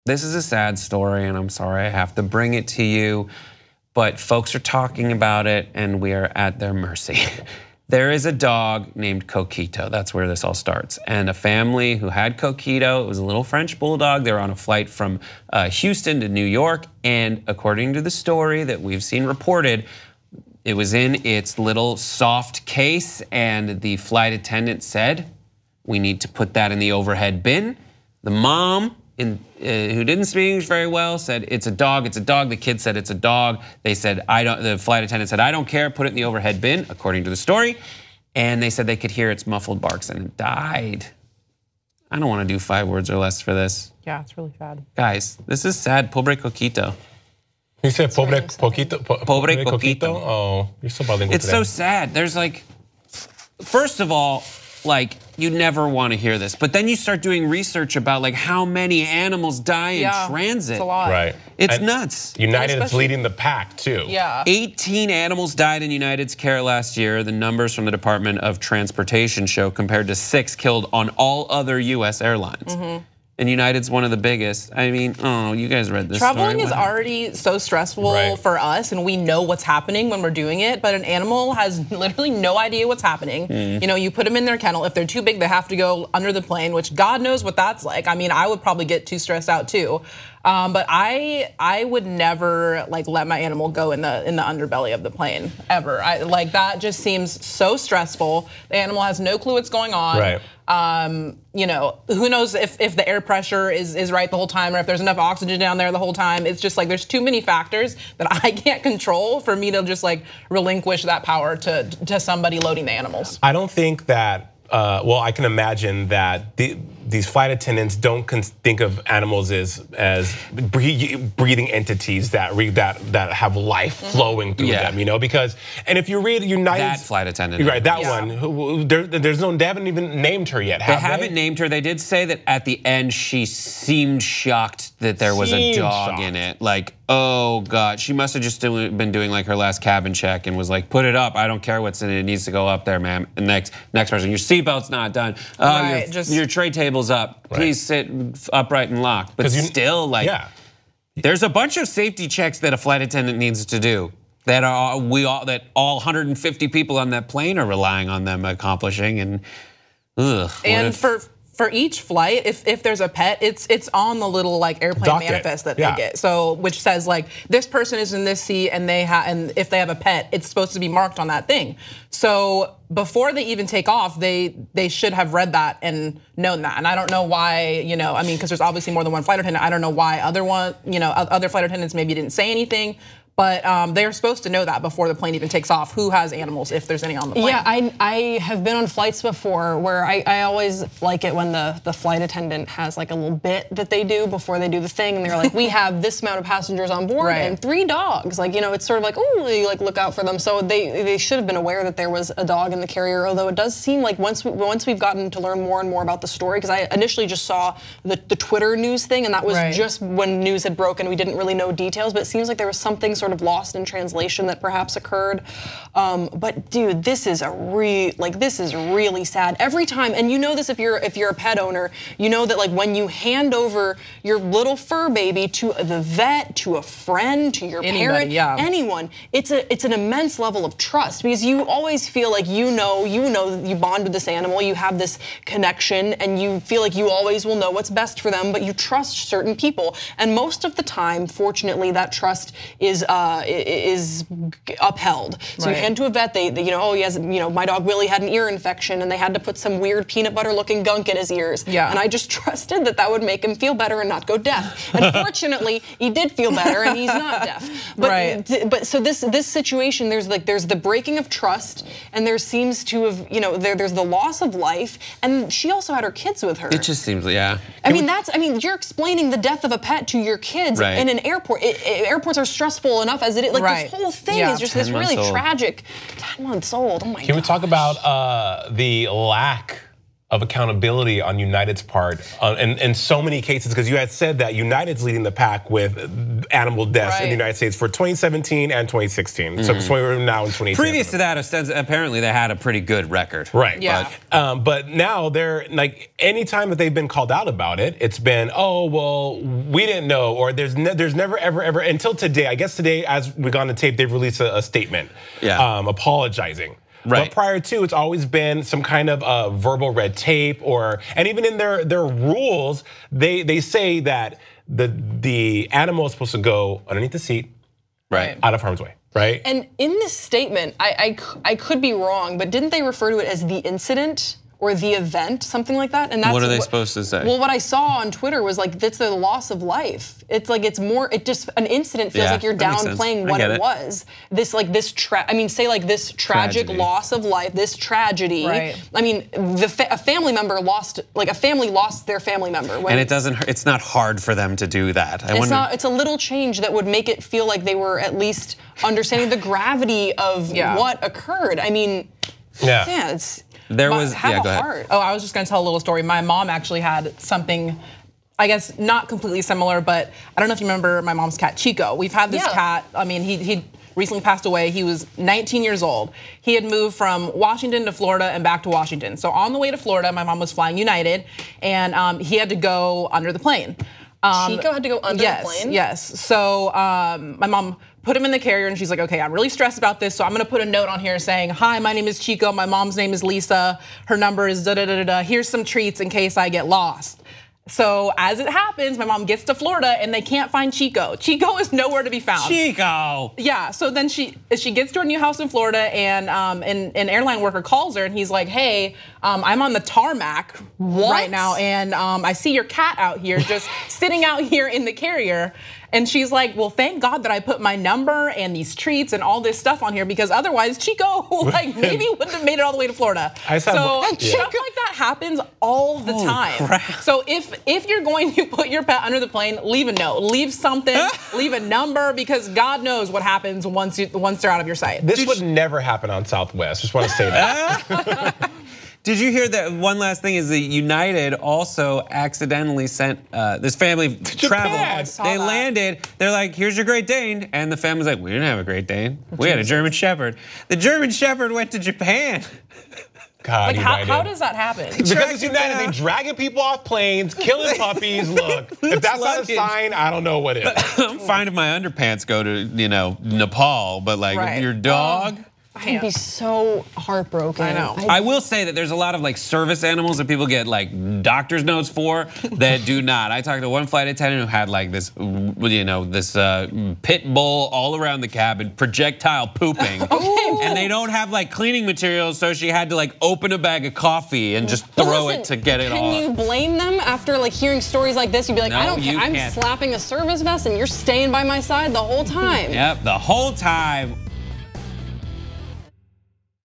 this is a sad story, and I'm sorry I have to bring it to you, but folks are talking about it, and we are at their mercy. There is a dog named Coquito. That's where this all starts. And a family who had Coquito, it was a little French bulldog. They were on a flight from Houston to New York. And according to the story that we've seen reported, it was in its little soft case. And the flight attendant said, we need to put that in the overhead bin. The mom, who didn't speak English very well, said, it's a dog, it's a dog. The kid said, it's a dog. They said, the flight attendant said, I don't care, put it in the overhead bin, according to the story. And they said they could hear its muffled barks and it died. I don't want to do 5 words or less for this. Yeah, it's really sad. Guys, this is sad, pobre Coquito. You said pobre Coquito? Pobre Coquito. Oh, you're so bilingual It's today. so sad. There's like, first of all, like, you never want to hear this, but then you start doing research about like how many animals die in transit. It's a lot. Right. It's nuts. United is leading the pack too. Yeah. 18 animals died in United's care last year. The numbers from the Department of Transportation show compared to 6 killed on all other US airlines. And United's one of the biggest. I mean, oh, you guys read this Traveling story. is already so stressful for us, and we know what's happening when we're doing it, but an animal has literally no idea what's happening. You know, you put them in their kennel. If they're too big, they have to go under the plane, which God knows what that's like. I mean, I would probably get too stressed out too. But I would never like let my animal go in the underbelly of the plane ever. Like that just seems so stressful. The animal has no clue what's going on. Right. You know, who knows if the air pressure is right the whole time or if there's enough oxygen down there the whole time. It's just like there's too many factors that I can't control for me to just like relinquish that power to somebody loading the animals. I don't think that, well, I can imagine that these flight attendants don't think of animals as breathing entities that have life flowing through them, you know, because, and if you read United, that flight attendant, right, that one, they haven't even named her yet, they haven't named her. They did say that at the end she seemed shocked that there was a dog in it. Like, oh God, she must have just been doing like her last cabin check and was like, put it up, I don't care what's in it, it needs to go up there, ma'am. And next person, your seatbelt's not done. Oh, your tray table's up. Please sit upright and locked. But still, like, there's a bunch of safety checks that a flight attendant needs to do that all 150 people on that plane are relying on them accomplishing. And for each flight, if there's a pet, it's on the little like airplane manifest that they get. So which says like this person is in this seat and if they have a pet, it's supposed to be marked on that thing. So before they even take off, they should have read that and known that. And I don't know why, you know, I mean, because there's obviously more than one flight attendant. I don't know why other flight attendants maybe didn't say anything. But they're supposed to know that before the plane even takes off, who has animals, if there's any on the plane. Yeah, I have been on flights before where I always like it when the flight attendant has like a little bit that they do before they do the thing. And they're like, we have this amount of passengers on board and 3 dogs. Like, you know, it's sort of like, oh, you like look out for them. So they should have been aware that there was a dog in the carrier. Although it does seem like once we've gotten to learn more and more about the story, because I initially just saw the Twitter news thing, and that was just when news had broken. We didn't really know details, but it seems like there was something sort of lost in translation that perhaps occurred. But dude, this is really sad every time. And you know this if you're a pet owner, you know that like when you hand over your little fur baby to the vet, to a friend, to your parent, anyone, it's an immense level of trust because you always feel like you know you bond with this animal, you have this connection, and you feel like you always will know what's best for them, but you trust certain people. And most of the time, fortunately, that trust is upheld. So you hand to a vet, they you know, oh, he has, you know, my dog Willie had an ear infection and they had to put some weird peanut butter looking gunk in his ears. And I just trusted that would make him feel better and not go deaf. And fortunately, he did feel better and he's not deaf. But so this situation, there's the breaking of trust, and there seems to have, you know, there's the loss of life, and she also had her kids with her. It just seems, I mean, you're explaining the death of a pet to your kids in an airport. Airports are stressful enough as it is. Like this whole thing is just this really tragic. 10 months old. Oh my god. Can we talk about the lack of accountability on United's part in so many cases, because you had said that United's leading the pack with animal deaths in the United States for 2017 and 2016. So we're now in 2018. Previous to that, apparently they had a pretty good record. Right. Yeah. But now they're like, anytime that they've been called out about it, it's been, oh well, we didn't know, or there's never ever until today. I guess today, as we got on the tape, they've released a statement, apologizing. Right. But prior to, it's always been some kind of verbal red tape, and even in their rules, they say that the animal is supposed to go underneath the seat, out of harm's way, right? And in this statement, I could be wrong, but didn't they refer to it as the incident? Or the event, something like that, and that's what are they supposed to say? Well, what I saw on Twitter was like that's the loss of life. It's like it's more. It just an incident feels like you're downplaying what it was. This say like this tragic loss of life, this tragedy. Right. I mean, a family member lost, like a family lost their family member. And it's not hard for them to do that. It's a little change that would make it feel like they were at least understanding the gravity of what occurred. I mean, it's. There was, go ahead. Heart. Oh, I was just gonna tell a little story. My mom actually had something, I guess not completely similar, but I don't know if you remember my mom's cat, Chico. We've had this cat, I mean, he recently passed away. He was 19 years old. He had moved from Washington to Florida and back to Washington. So on the way to Florida, my mom was flying United, and he had to go under the plane. Chico had to go under the plane? Yes, so my mom put him in the carrier and she's like, okay, I'm really stressed about this, so I'm gonna put a note on here saying, hi, my name is Chico, my mom's name is Lisa, her number is da-da-da-da-da, here's some treats in case I get lost. So as it happens, my mom gets to Florida and they can't find Chico. Chico is nowhere to be found. Chico! Yeah, so then she gets to her new house in Florida and an airline worker calls her and he's like, hey, I'm on the tarmac right now and I see your cat out here just sitting out here in the carrier. And she's like, well, thank God that I put my number and these treats and all this stuff on here because otherwise Chico maybe wouldn't have made it all the way to Florida. So stuff like that happens all the time. Crap. So if you're going to put your pet under the plane, leave a note, leave something, leave a number because God knows what happens once they're out of your sight. This would never happen on Southwest. Just want to say that. Did you hear that? One last thing is that United also accidentally sent this family travel. They landed. They're like, "Here's your Great Dane," and the family's like, "We didn't have a Great Dane. We had a German Shepherd." The German Shepherd went to Japan. God, how does that happen? Because it's United, they dragging people off planes, killing puppies. Look, if that's not a sign, I don't know what is. I'm fine if my underpants go to Nepal, but like your dog. I'd be so heartbroken. I know. I will say that there's a lot of like service animals that people get like doctor's notes for that do not. I talked to one flight attendant who had like this, this pit bull all around the cabin, projectile pooping, and they don't have like cleaning materials, so she had to like open a bag of coffee and just throw it to get it off. Can you blame them after like hearing stories like this? You'd be like, I don't care. I'm slapping a service vest and you're staying by my side the whole time. Yep, the whole time.